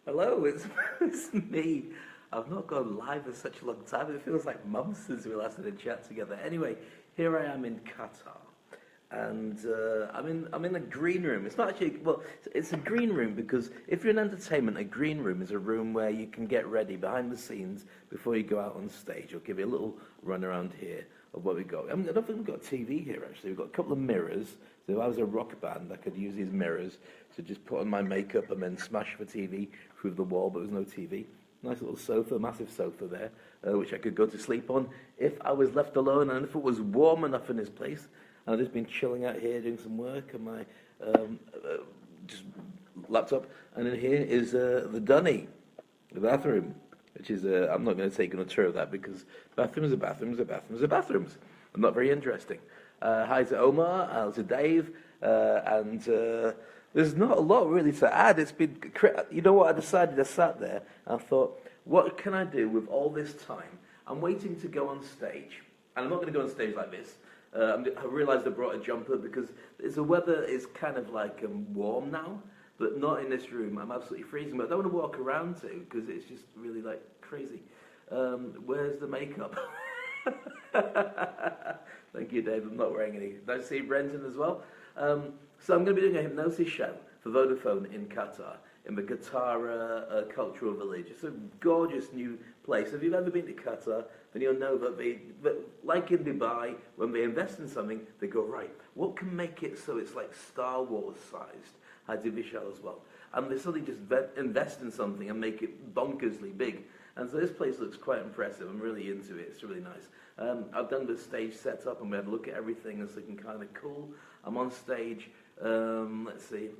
Hello, it's me. I've not gone live for such a long time. It feels like months since we last had a chat together. Anyway, here I am in Qatar, and I'm in a green room. It's not actually it's a green room because if you're in entertainment, a green room is a room where you can get ready behind the scenes before you go out on stage. I'll give you a little run around here of what we got. I don't think we've got a TV here actually. We've got a couple of mirrors. So if I was a rock band, I could use these mirrors to just put on my makeup and then smash the TV through the wall, but there's no TV. Nice little sofa, massive sofa there, which I could go to sleep on if I was left alone and if it was warm enough in this place. And I've just been chilling out here doing some work on my just laptop. And in here is the dunny, the bathroom, which is, I'm not going to take on a tour of that because bathrooms are bathrooms are bathrooms are bathrooms. Not very interesting. Hi to Omar, to Dave, and there's not a lot really to add. It's been, you know what I decided? I sat there and I thought, what can I do with all this time? I'm waiting to go on stage, and I'm not going to go on stage like this. I realised I brought a jumper because the weather is kind of like warm now, but not in this room. I'm absolutely freezing, but I don't want to walk around to because it's just really like crazy. Where's the makeup? Thank you, Dave. I'm not wearing any. Nice to see Brenton as well. So I'm going to be doing a hypnosis show for Vodafone in Qatar, in the Qatar Cultural Village. It's a gorgeous new place. If you've ever been to Qatar, then you'll know that like in Dubai, when they invest in something, they go, right, what can make it so it's like Star Wars sized? I do Vishal as well. And they suddenly just invest in something and make it bonkersly big. And so this place looks quite impressive. I'm really into it. It's really nice. I've done the stage setup and we had a look at everything. It's looking kind of cool. I'm on stage. Let's see.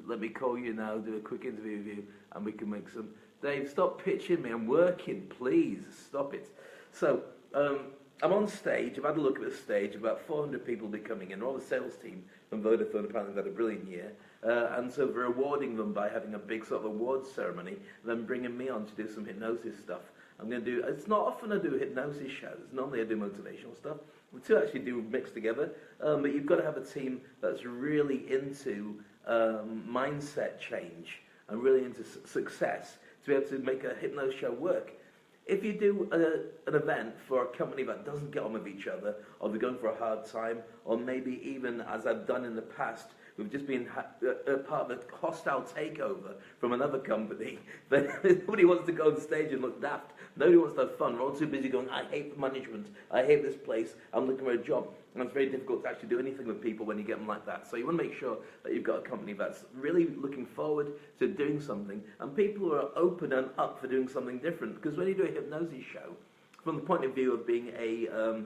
Let me call you now, do a quick interview with you, and we can make some... Dave, stop pitching me. I'm working. Please, stop it. So, I'm on stage. I've had a look at the stage. About 400 people will be coming in. All the sales team from Vodafone apparently had a brilliant year. And so they're rewarding them by having a big sort of awards ceremony, then bringing me on to do some hypnosis stuff. I'm going to do, it's not often I do hypnosis shows. Normally I do motivational stuff. The two actually do mix together. But you've got to have a team that's really into mindset change and really into success to be able to make a hypnosis show work. If you do an event for a company that doesn't get on with each other, or they're going for a hard time, or maybe even, as I've done in the past, we've just been part of a hostile takeover from another company, but nobody wants to go on stage and look daft. Nobody wants to have fun. We're all too busy going, I hate the management, I hate this place, I'm looking for a job. And it's very difficult to actually do anything with people when you get them like that. So you want to make sure that you've got a company that's really looking forward to doing something, and people are open and up for doing something different. Because when you do a hypnosis show, from the point of view of being a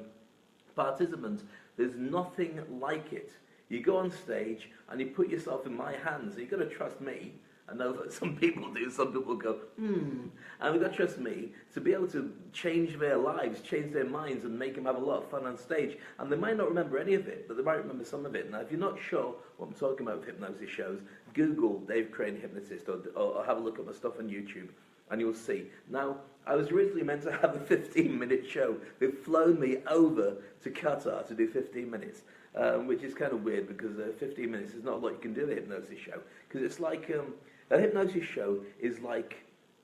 participant, there's nothing like it. You go on stage and you put yourself in my hands. You've got to trust me. I know that some people do. Some people go, And they've got to trust me to be able to change their lives, change their minds, and make them have a lot of fun on stage. And they might not remember any of it, but they might remember some of it. Now, if you're not sure what I'm talking about with hypnosis shows, Google Dave Crane Hypnotist or have a look at my stuff on YouTube, and you'll see. Now, I was originally meant to have a 15-minute show. They've flown me over to Qatar to do 15 minutes. Which is kind of weird because 15 minutes is not a lot you can do in a hypnosis show. Because it's like, a hypnosis show is like,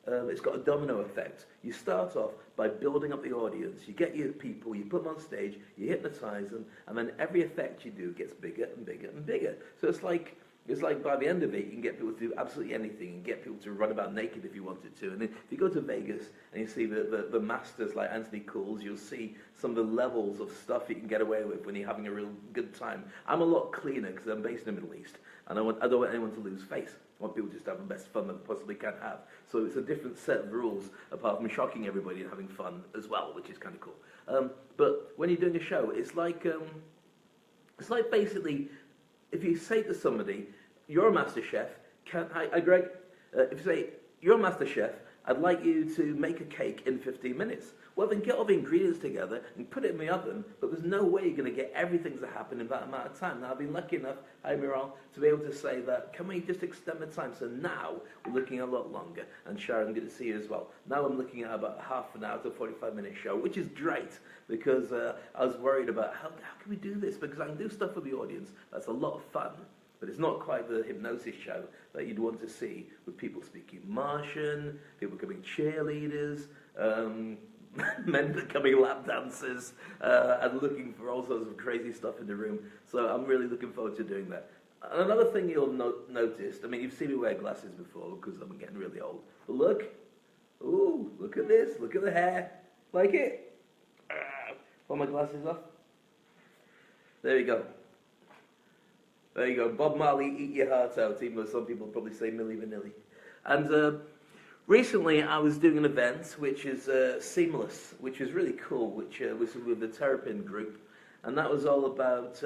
it's got a domino effect. You start off by building up the audience. You get your people, you put them on stage, you hypnotize them, and then every effect you do gets bigger and bigger and bigger. So it's like by the end of it, you can get people to do absolutely anything. You can get people to run about naked if you wanted to. And if you go to Vegas and you see the masters like Anthony Cools, you'll see some of the levels of stuff you can get away with when you're having a real good time. I'm a lot cleaner because I'm based in the Middle East. And I don't want anyone to lose face. I want people just to have the best fun that they possibly can have. So it's a different set of rules, apart from shocking everybody and having fun as well, which is kind of cool. But when you're doing a show, it's like basically, if you say to somebody, you're a master chef, hi Greg, if you say, you're a master chef, I'd like you to make a cake in 15 minutes. Well, then get all the ingredients together and put it in the oven, but there's no way you're going to get everything to happen in that amount of time. Now, I've been lucky enough, hi Miral, to be able to say that, can we just extend the time? So now we're looking a lot longer. And Sharon, good to see you as well. Now I'm looking at about half an hour to a 45-minute show, which is great, because I was worried about how can we do this? Because I can do stuff with the audience that's a lot of fun. But it's not quite the hypnosis show that you'd want to see, with people speaking Martian, people becoming cheerleaders, men becoming lap dancers, and looking for all sorts of crazy stuff in the room. So I'm really looking forward to doing that. And another thing you'll notice, I mean, you've seen me wear glasses before because I'm getting really old. But look, ooh, look at this, look at the hair. Like it? Pull my glasses off. There you go. There you go. Bob Marley, eat your heart out, even though some people probably say Milli Vanilli. And recently I was doing an event which is Seamless, which is really cool, which was with the Terrapin group. And that was all about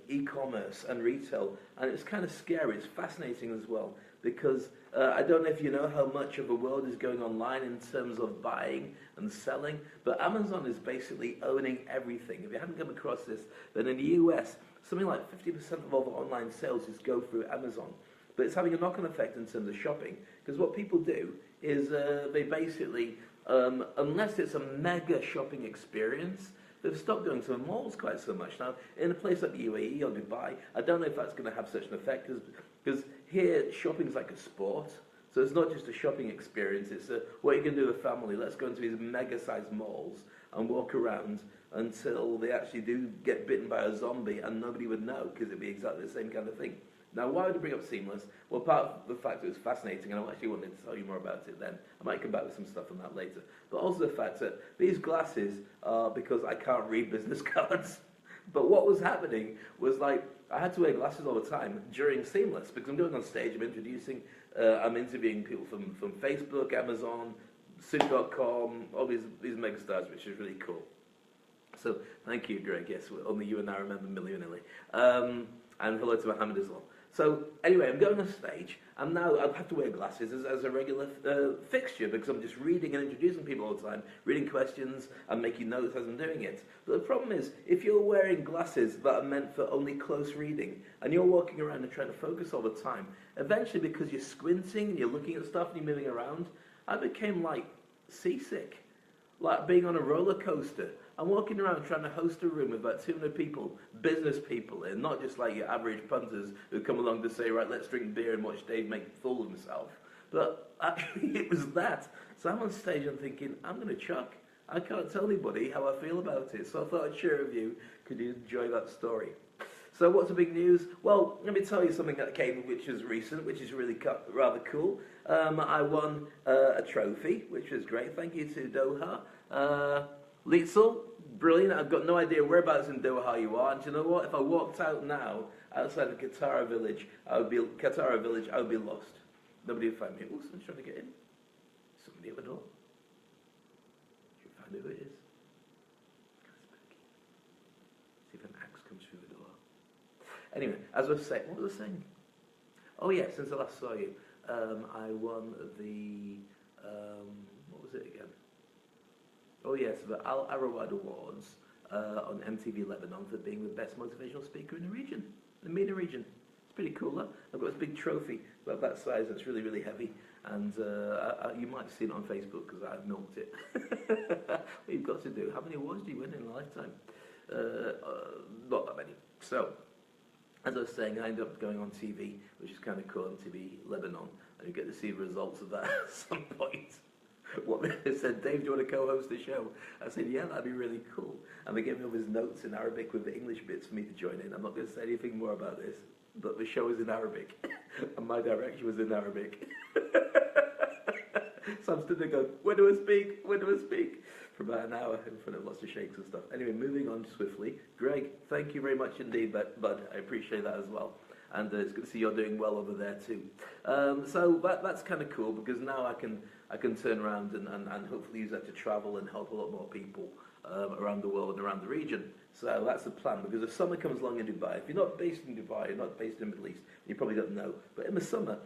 e-commerce and retail. And it's kind of scary. It's fascinating as well. Because I don't know if you know how much of the world is going online in terms of buying and selling. But Amazon is basically owning everything. If you haven't come across this, then in the US, something like 50% of all the online sales just go through Amazon. But it's having a knock-on effect in terms of shopping. Because what people do is they basically, unless it's a mega shopping experience, they've stopped going to the malls quite so much. Now, in a place like the UAE or Dubai, I don't know if that's going to have such an effect, because here shopping's like a sport. So it's not just a shopping experience, it's what you can do with family. Let's go into these mega-sized malls and walk around until they actually do get bitten by a zombie and nobody would know, because it'd be exactly the same kind of thing. Now, why would I bring up Seamless? Well, part of the fact that it was fascinating, and I actually wanted to tell you more about it then. I might come back with some stuff on that later. But also the fact that these glasses are because I can't read business cards. But what was happening was, like, I had to wear glasses all the time during Seamless, because I'm going on stage, I'm interviewing people from Facebook, Amazon, Soup.com, all these megastars, which is really cool. So, thank you, Greg. Yes, only you and I remember Milli Vanilli. And hello to Mohammed as well. So, anyway, I'm going on stage, and now I have to wear glasses as a regular fixture, because I'm just reading and introducing people all the time, reading questions and making notes as I'm doing it. But the problem is, if you're wearing glasses that are meant for only close reading, and you're walking around and trying to focus all the time, eventually, because you're squinting and you're looking at stuff and you're moving around, I became, like, seasick. Like being on a roller coaster. I'm walking around trying to host a room with about 200 people, business people, and not just like your average punters who come along to say, right, let's drink beer and watch Dave make a fool of himself. But actually it was that. So I'm on stage and thinking, I'm going to chuck. I can't tell anybody how I feel about it. So I thought I'd share with you, could you enjoy that story? So what's the big news? Well, let me tell you something that came, which is recent, which is really rather cool. I won a trophy, which was great. Thank you to Doha. Lietzel, brilliant. I've got no idea whereabouts in Doha you are. And do you know what? If I walked out now outside of Qatar Village, I would be lost. Nobody would find me. Oh, someone's trying to get in. Somebody at the door. Should we find who it is? See if an axe comes through the door. Anyway, as I was saying, what was I saying? Oh yeah, since I last saw you, I won the, what was it again? Oh yes, the Al Arawad Awards on MTV Lebanon for being the best motivational speaker in the region, the MENA region. It's pretty cool, huh? I've got this big trophy about that size, and it's really, really heavy. And you might have seen it on Facebook because I've milked it. What you've got to do, how many awards do you win in a lifetime? Not that many. So, as I was saying, I ended up going on TV, which is kind of cool, on TV Lebanon, and you get to see the results of that at some point. What they said, Dave, do you want to co-host the show? I said, yeah, that'd be really cool. And they gave me all these notes in Arabic with the English bits for me to join in. I'm not going to say anything more about this, but the show is in Arabic, and my direction was in Arabic. So I'm stood there going, when do I speak? When do I speak? For about an hour in front of lots of shakes and stuff. Anyway, moving on swiftly. Greg, thank you very much indeed, bud. I appreciate that as well. And it's good to see you're doing well over there too. So that's kind of cool, because now I can turn around and hopefully use that to travel and help a lot more people around the world and around the region. So that's the plan, because if summer comes along in Dubai, if you're not based in Dubai, you're not based in the Middle East, you probably don't know, but in the summer,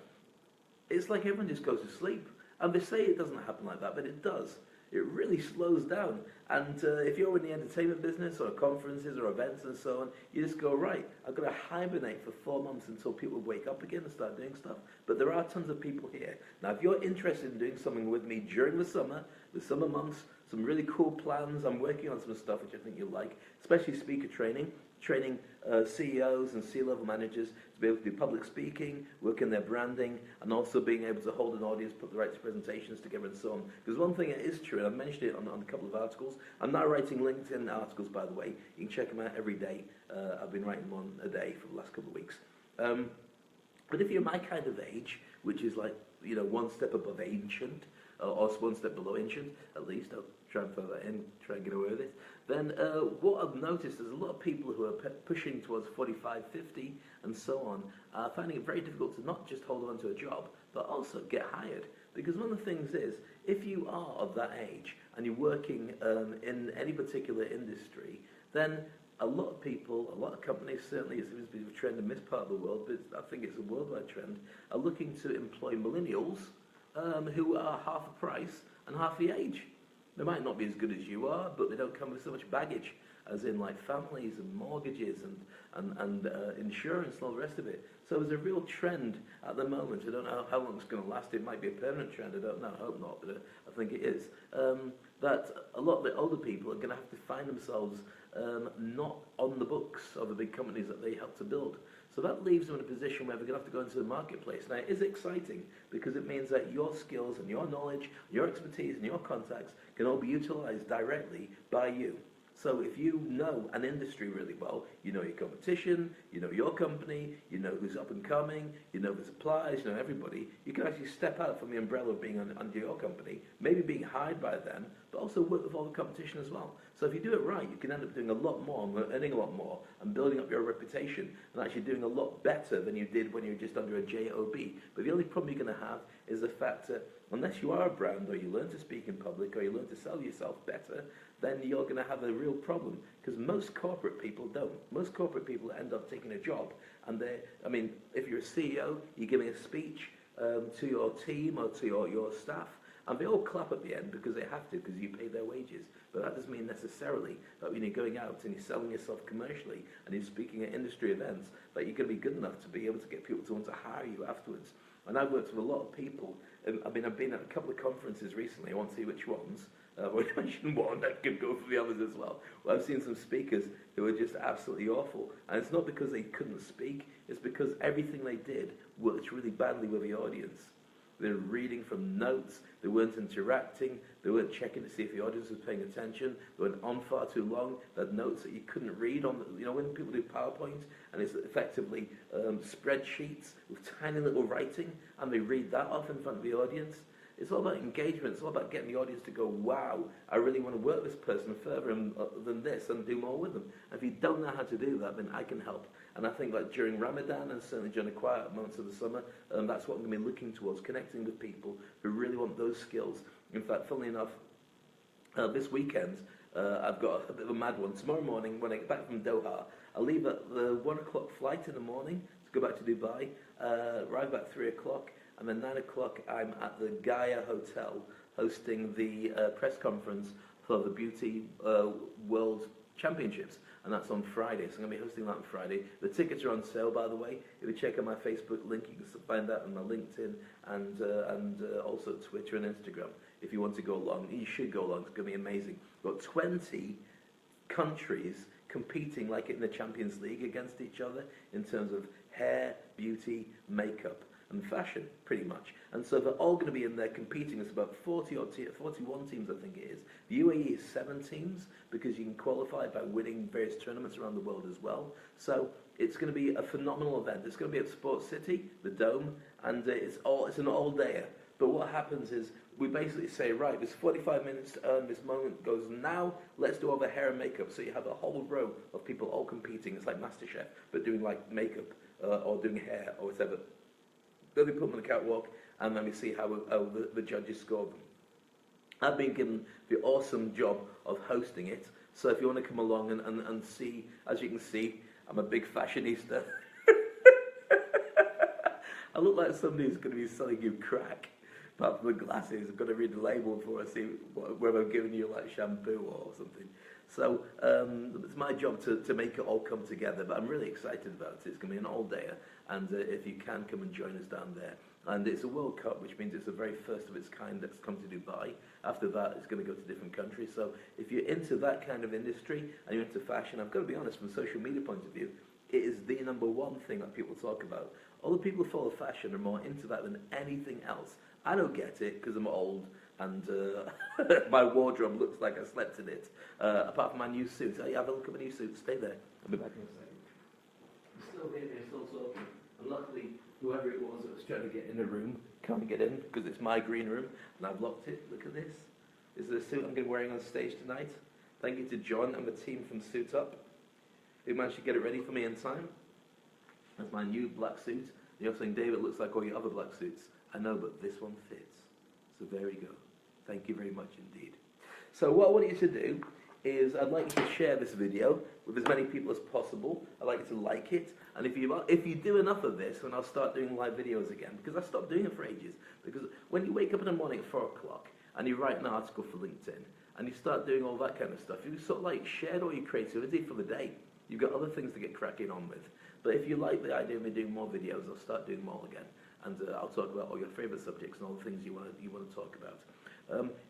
it's like everyone just goes to sleep. And they say it doesn't happen like that, but it does. It really slows down. And if you're in the entertainment business or conferences or events and so on, you just go, right, I've got to hibernate for 4 months until people wake up again and start doing stuff. But there are tons of people here. Now, if you're interested in doing something with me during the summer months, some really cool plans, I'm working on some stuff which I think you'll like, especially speaker training. training CEOs and C-level managers to be able to do public speaking, work in their branding, and also being able to hold an audience, put the right presentations together and so on. Because one thing that is true, and I've mentioned it on a couple of articles, I'm now writing LinkedIn articles, by the way. You can check them out every day. I've been writing one a day for the last couple of weeks. But if you're my kind of age, which is like, one step above ancient, or one step below ancient, at least, I'll try and throw that in, try and get away with it, then what I've noticed is a lot of people who are pushing towards 45, 50, and so on, are finding it very difficult to not just hold on to a job, but also get hired. Because one of the things is, if you are of that age, and you're working in any particular industry, then a lot of people, a lot of companies, certainly it seems to be a trend in this part of the world, but I think it's a worldwide trend, are looking to employ millennials who are half the price and half the age. They might not be as good as you are, but they don't come with so much baggage, as in like families and mortgages and insurance and all the rest of it. So there's a real trend at the moment. I don't know how long it's going to last. It might be a permanent trend. I don't know. I hope not, but I think it is. That a lot of the older people are going to have to find themselves not on the books of the big companies that they help to build. So that leaves them in a position where they're going to have to go into the marketplace. Now, it is exciting because it means that your skills and your knowledge, your expertise and your contacts can all be utilized directly by you. So if you know an industry really well, you know your competition, you know your company, you know who's up and coming, you know the suppliers, you know everybody, you can actually step out from the umbrella of being under your company, maybe being hired by them, but also work with all the competition as well. So if you do it right, you can end up doing a lot more, and earning a lot more, and building up your reputation, and actually doing a lot better than you did when you were just under a job. But the only problem you're going to have is the fact that unless you are a brand, or you learn to speak in public, or you learn to sell yourself better, then you're going to have a real problem, because most corporate people don't. Most corporate people end up taking a job, and if you're a CEO, you're giving a speech to your team or to your staff, and they all clap at the end because they have to, because you pay their wages. But that doesn't mean necessarily that when you're going out and you're selling yourself commercially and you're speaking at industry events, that you're going to be good enough to be able to get people to want to hire you afterwards. And I've worked with a lot of people. I've been at a couple of conferences recently. I won't say which ones. I've already mentioned one. I could go for the others as well. Well, I've seen some speakers who were just absolutely awful. And it's not because they couldn't speak. It's because everything they did worked really badly with the audience. They were reading from notes. They weren't interacting. They weren't checking to see if the audience was paying attention. They went on far too long. They had notes that you couldn't read on. When people do PowerPoint and it's effectively spreadsheets with tiny little writing, and they read that off in front of the audience. It's all about engagement. It's all about getting the audience to go, wow, I really want to work with this person further than this and do more with them. And if you don't know how to do that, then I can help. And I think that during Ramadan and certainly during the quiet months of the summer, that's what I'm going to be looking towards, connecting with people who really want those skills. In fact, funnily enough, this weekend, I've got a bit of a mad one. Tomorrow morning, when I get back from Doha, I'll leave at the 1 o'clock flight in the morning to go back to Dubai, arrive about 3 o'clock, and then 9 o'clock I'm at the Gaia Hotel hosting the press conference for the Beauty World Championships, and that's on Friday. So I'm going to be hosting that on Friday. The tickets are on sale, by the way. If you check out my Facebook link, you can find that on my LinkedIn and also Twitter and Instagram. If you want to go along, you should go along. It's going to be amazing. We've got 20 countries competing like in the Champions League against each other in terms of hair, beauty, makeup, and fashion, pretty much. And so they're all going to be in there competing. It's about 41 teams, I think it is. The UAE is 7 teams, because you can qualify by winning various tournaments around the world as well. So it's going to be a phenomenal event. It's going to be at Sports City, the Dome, and it's an all-dayer. But what happens is we basically say, right, there's 45 minutes to earn. This moment goes now. Let's do all the hair and makeup. So you have a whole row of people all competing. It's like MasterChef, but doing like makeup or doing hair or whatever. Then we put them on the catwalk, and then we see how the judges score them. I've been given the awesome job of hosting it, so if you want to come along and see, as you can see, I'm a big fashionista. I look like somebody who's going to be selling you crack, apart from the glasses. I've got to read the label before I see whether I'm giving you like shampoo or something. So it's my job to make it all come together, but I'm really excited about it. It's going to be an all-dayer, and if you can, come and join us down there. And it's a World Cup, which means it's the very first of its kind that's come to Dubai. After that, it's going to go to different countries. So if you're into that kind of industry and you're into fashion, I've got to be honest, from a social media point of view, it is the number one thing that people talk about. All the people who follow fashion are more into that than anything else. I don't get it because I'm old and my wardrobe looks like I slept in it. Apart from my new suit. Hey, have a look at my new suit. Stay there. I'll be back in a second. I'm still here, still talking. And luckily, whoever it was that was trying to get in the room can't get in because it's my green room and I've locked it. Look at this. This is the suit I'm going to be wearing on stage tonight. Thank you to John and the team from Suit Up who managed to get it ready for me in time. That's my new black suit. You're saying, David, it looks like all your other black suits. I know, but this one fits. So there we go. Thank you very much indeed. So what I want you to do is I'd like you to share this video with as many people as possible. I'd like you to like it. And if you do enough of this, then I'll start doing live videos again. Because I stopped doing it for ages. Because when you wake up in the morning at 4 o'clock and you write an article for LinkedIn and you start doing all that kind of stuff, you sort of like shared all your creativity for the day. You've got other things to get cracking on with. But if you like the idea of me doing more videos, I'll start doing more again. And I'll talk about all your favourite subjects and all the things you want to talk about.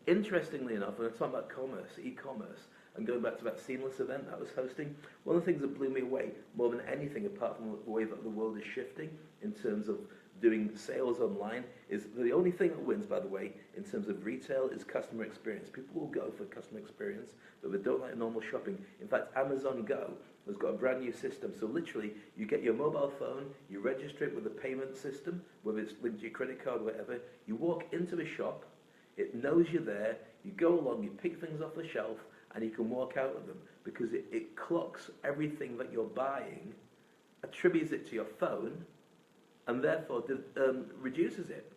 Interestingly enough, when I talk about commerce, e-commerce, and going back to that Seamless event that I was hosting, one of the things that blew me away more than anything, apart from the way that the world is shifting in terms of doing sales online, is the only thing that wins, by the way, in terms of retail is customer experience. People will go for customer experience, but they don't like normal shopping. In fact, Amazon Go has got a brand new system. So literally, you get your mobile phone, you register it with a payment system, whether it's linked to your credit card or whatever. You walk into a shop, it knows you're there, you go along, you pick things off the shelf, and you can walk out with them because it clocks everything that you're buying, attributes it to your phone, and therefore reduces it.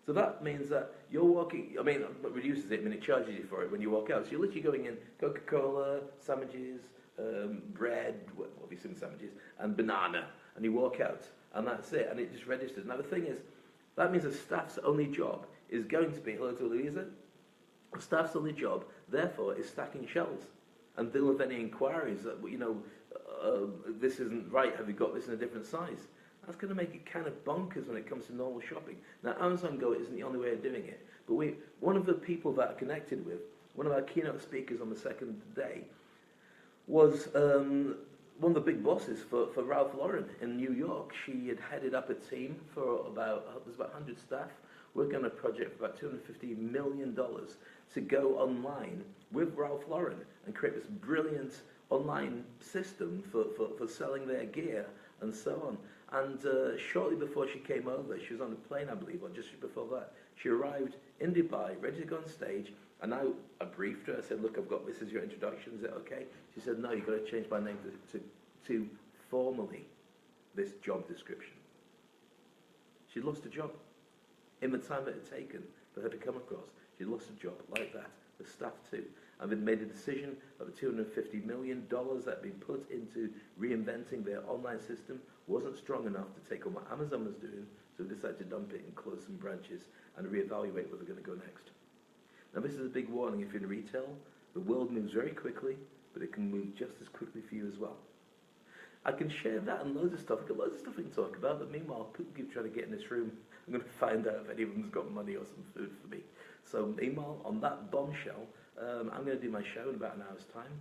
So that means that you're walking, reduces it, it charges you for it when you walk out. So you're literally going in Coca-Cola, sandwiches, bread, obviously sandwiches, and banana, and you walk out, and that's it, and it just registers. Now the thing is, that means the staff's only job is going to be, hello to Louisa, the staff's only job, therefore, is stacking shelves and deal with any inquiries that, this isn't right, have you got this in a different size? That's going to make it kind of bonkers when it comes to normal shopping. Now, Amazon Go isn't the only way of doing it, but one of the people that I connected with, one of our keynote speakers on the second day, was one of the big bosses for Ralph Lauren in New York. She had headed up a team for about 100 staff, working on a project for about $250 million to go online with Ralph Lauren and create this brilliant online system for selling their gear and so on. And shortly before she came over, she was on a plane, I believe, or just before that, she arrived in Dubai, ready to go on stage, and I briefed her. I said, look, this is your introduction, is it okay? She said, no, you've got to change my name to formally this job description. She'd lost a job. In the time it had taken for her to come across, she'd lost a job like that, the staff too. And they'd made a decision of the $250 million that had been put into reinventing their online system wasn't strong enough to take on what Amazon was doing, so they decided to dump it and close some branches and reevaluate where they're going to go next. Now this is a big warning. If you're in retail, the world moves very quickly, but it can move just as quickly for you as well. I can share that and loads of stuff. I've got loads of stuff we can talk about, but meanwhile, people keep trying to get in this room. I'm going to find out if any of them's got money or some food for me. So meanwhile, on that bombshell, I'm going to do my show in about an hour's time.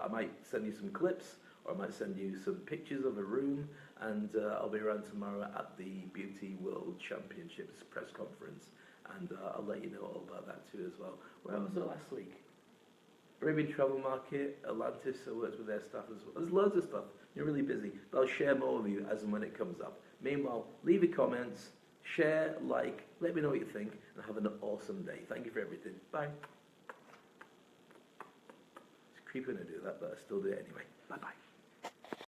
I might send you some clips, or I might send you some pictures of a room, and I'll be around tomorrow at the Beauty World Championships press conference, and I'll let you know all about that too as well. Where was I last week? Arabian Travel Market, Atlantis, I worked with their staff as well. There's loads of stuff. You're really busy, but I'll share more with you as and when it comes up. Meanwhile, leave your comments, share, like, let me know what you think, and have an awesome day. Thank you for everything. Bye. It's creepy when I do that, but I still do it anyway. Bye-bye.